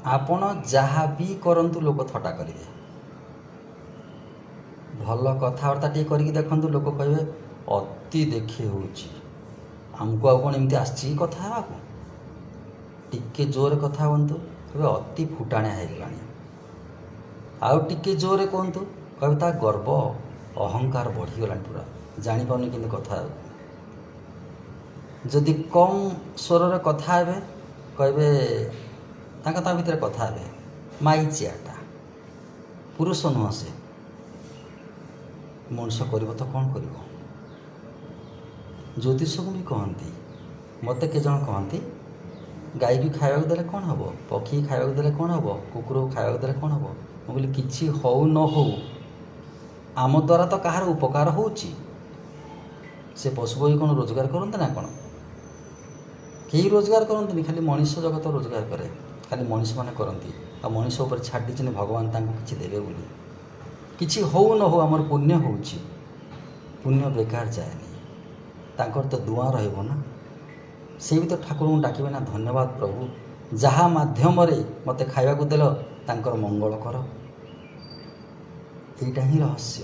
ଆପଣ ଯାହା ବି କରନ୍ତୁ ଲୋକ ଥଟ୍ଟା କରିବେ। ଭଲ କଥାବାର୍ତ୍ତା ଟିକେ କରିକି ଦେଖନ୍ତୁ, ଲୋକ କହିବେ ଅତି ଦେଖି ହେଉଛି, ଆମକୁ ଆଉ କ'ଣ ଏମିତି ଆସିଛି କି କଥା ହେବାକୁ। ଟିକେ ଜୋରରେ କଥା ହୁଅନ୍ତୁ, କହିବେ ଅତି ଫୁଟାଣିଆ ହେଇଗଲାଣି। ଆଉ ଟିକେ ଜୋରରେ କୁହନ୍ତୁ, କହିବେ ତା ଗର୍ବ ଅହଙ୍କାର ବଢ଼ିଗଲାଣି, ପୁରା ଜାଣିପାରୁନି କିନ୍ତୁ କଥା ହେବାକୁ। ଯଦି କମ୍ ସ୍ୱରରେ କଥା ହେବେ, କହିବେ ତା ଭିତରେ କଥା ହେବେ ମାଇଚିଆଟା, ପୁରୁଷ ନୁହଁ ସେ। ମଣିଷ କରିବ ତ କ'ଣ କରିବ। ଜ୍ୟୋତିଷକୁ ବି କହନ୍ତି, ମୋତେ କେଜଣ କହନ୍ତି, ଗାଈକୁ ଖାଇବାକୁ ଦେଲେ କ'ଣ ହେବ, ପକ୍ଷୀକି ଖାଇବାକୁ ଦେଲେ କ'ଣ ହେବ, କୁକୁରକୁ ଖାଇବାକୁ ଦେଲେ କ'ଣ ହେବ। ମୁଁ କହିଲି କିଛି ହଉ ନ ହଉ, ଆମ ଦ୍ୱାରା ତ କାହାର ଉପକାର ହେଉଛି। ସେ ପଶୁ ପକ୍ଷୀ କ'ଣ ରୋଜଗାର କରନ୍ତି ନା କ'ଣ? କେହି ରୋଜଗାର କରନ୍ତିନି, ଖାଲି ମଣିଷ ଜଗତ ରୋଜଗାର କରେ, ଖାଲି ମଣିଷମାନେ କରନ୍ତି। ଆଉ ମଣିଷ ଉପରେ ଛାଡ଼ି ଦେଇଛନ୍ତି ଭଗବାନ ତାଙ୍କୁ କିଛି ଦେବେ ବୋଲି। କିଛି ହଉ ନ ହଉ ଆମର ପୁଣ୍ୟ ହେଉଛି, ପୁଣ୍ୟ ବେକାର ଯାଏନି, ତାଙ୍କର ତ ଦୁଆଁ ରହିବ ନା। ସେ ବି ତ ଠାକୁରଙ୍କୁ ଡାକିବେ ନା, ଧନ୍ୟବାଦ ପ୍ରଭୁ, ଯାହା ମାଧ୍ୟମରେ ମୋତେ ଖାଇବାକୁ ଦେଲ ତାଙ୍କର ମଙ୍ଗଳ କର। ଏଇଟା ହିଁ ରହସ୍ୟ।